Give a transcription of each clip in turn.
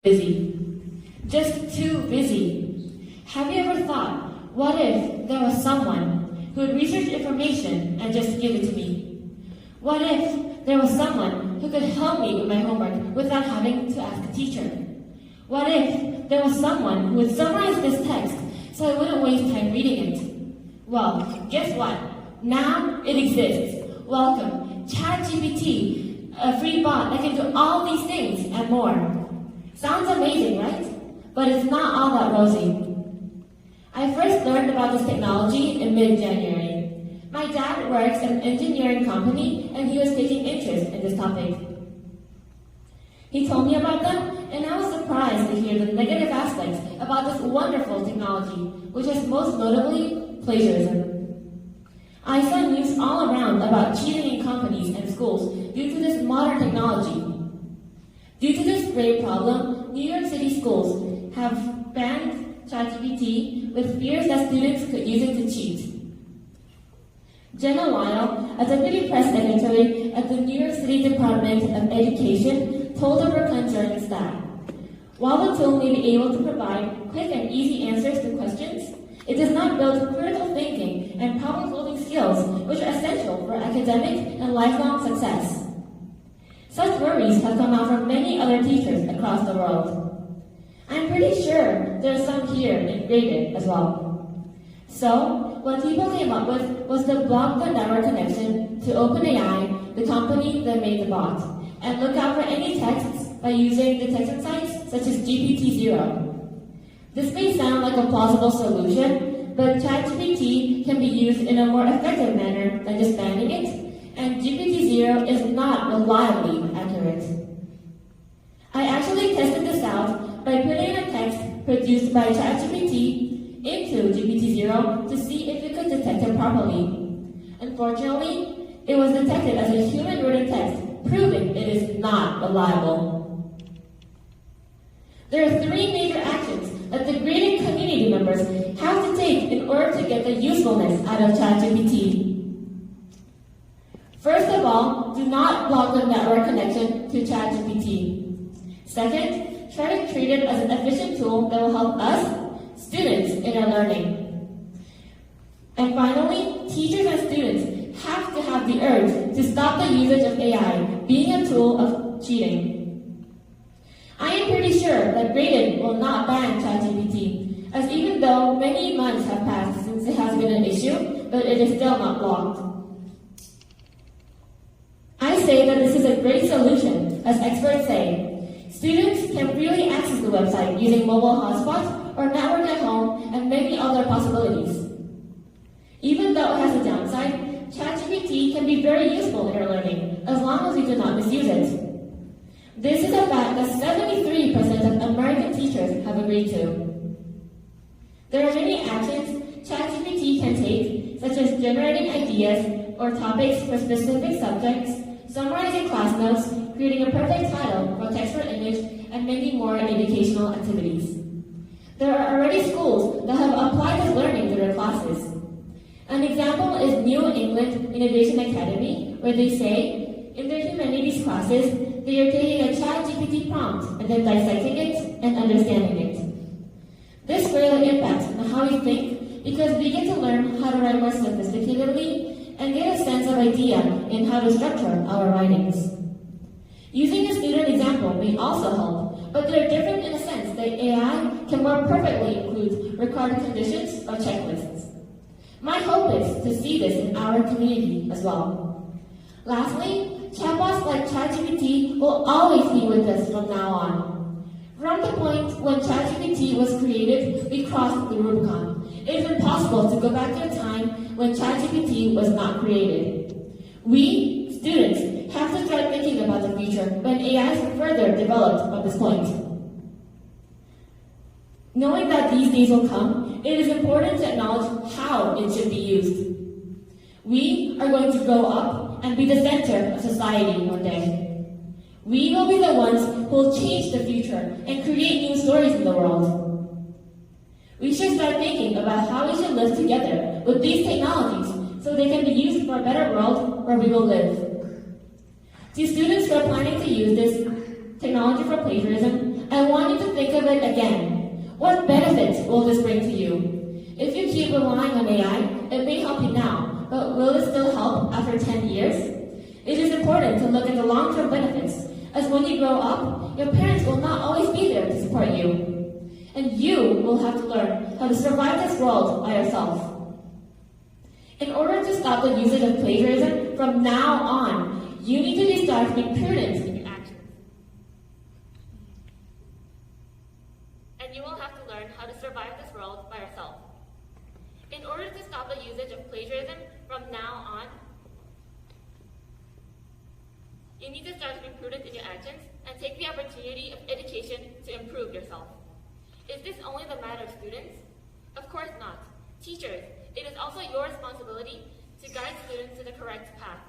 busy. Just too busy. Have you ever thought, what if there was someone who would research information and just give it to me? What if there was someone who could help me with my homework without having to ask a teacher? What if there was someone who would summarize this text so I wouldn't waste time reading it? Well, guess what? Now it exists. Welcome, ChatGPT, a free bot that can do all these things and more. Sounds amazing, right? But it's not all that rosy. I first learned about this technology in mid-January. My dad works at an engineering company and he was taking interest in this topic. He told me about them and I was surprised to hear the negative aspects about this wonderful technology, which is most notably plagiarism. I saw news all around about cheating in companies and schools due to this modern technology. Due to this grave problem, New York City schools have banned ChatGPT with fears that students could use it to cheat. Jenna Lyle, a deputy press secretary at the New York City Department of Education, told of her concerns that while the tool may be able to provide quick and easy answers to questions, it does not build critical thinking and problem-solving skills which are essential for academic and lifelong success. Such worries have come out from many other teachers across the world. I'm pretty sure there are some here in Graded as well. So, what people came up with was to block the network connection to OpenAI, the company that made the bot, and look out for any texts by using detection sites such as GPT-0. This may sound like a plausible solution, but ChatGPT can be used in a more effective manner than just banning it, and GPT-0 is not reliably accurate. I actually tested this out by putting a text produced by ChatGPT into GPT-0 to see if it could detect it properly. Unfortunately, it was detected as a human-written text, proving it is not reliable. There are three major actions that the graded community members have to take in order to get the usefulness out of ChatGPT. First of all, do not block the network connection to ChatGPT. Second, try to treat it as an efficient tool that will help us, students, in our learning. And finally, teachers and students have to have the urge to stop the usage of AI being a tool of cheating. I am pretty sure that Graded will not ban ChatGPT, as even though many months have passed since it has been an issue, but it is still not blocked. I say that this is a great solution, as experts say. Students can freely access the website using mobile hotspots or network at home and many other possibilities. Even though it has a downside, ChatGPT can be very useful in our learning, as long as we do not misuse it. This is a fact that 73% of American teachers have agreed to. There are many actions ChatGPT can take, such as generating ideas or topics for specific subjects, summarizing class notes, creating a perfect title for text or image, and many more educational activities. There are already schools that have applied this learning to their classes. An example is New England Innovation Academy, where they say, in their humanities classes, they are taking a ChatGPT prompt and then dissecting it and understanding it. This greatly impacts on how we think because we get to learn how to write more sophisticatedly and get a sense of idea in how to structure our writings. Using a student example may also help, but they're different in a sense that AI can more perfectly include required conditions or checklists. My hope is to see this in our community as well. Lastly, chatbots like ChatGPT will always be with us from now on. From the point when ChatGPT was created, we crossed the Rubicon. It is impossible to go back to a time when ChatGPT was not created. We, students, have to start thinking about the future when AI is further developed from this point. Knowing that these days will come, it is important to acknowledge how it should be used. We are going to grow up and be the center of society one day. We will be the ones who will change the future and create new stories in the world. We should start thinking about how we should live together with these technologies so they can be used for a better world where we will live. To students who are planning to use this technology for plagiarism, I want you to again. What benefits will this bring to you? If you keep relying on AI, it may help you now, but will it still help after 10 years? It is important to look at the long-term benefits, as when you grow up, your parents will not always be there to support you. And you will have to learn how to survive this world by yourself. In order to stop the usage of plagiarism from now on, you need to start to be prudent in your actions. And you will have to learn how to survive this world by yourself. In order to stop the usage of plagiarism from now on, you need to start to be prudent in your actions and take the opportunity of education to improve yourself. Is this only the matter of students? Of course not. Teachers, it is also your responsibility to guide students to the correct path.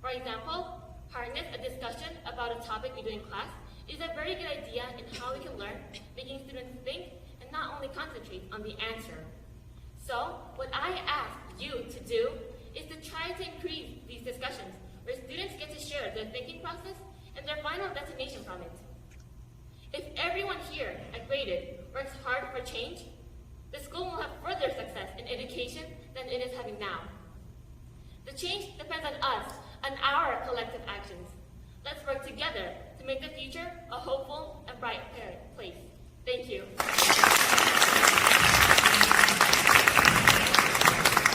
For example, harness a discussion about a topic we do in class is a very good idea in how we can learn, making students think and not only concentrate on the answer. So, what I ask you to do is to try to increase these discussions where students get to share their thinking process and their final destination from it. If everyone here at Graded works hard for change, the school will have further success in education than it is having now. The change depends on us, on our collective actions. Let's work together to make the future a hopeful and bright place. Thank you.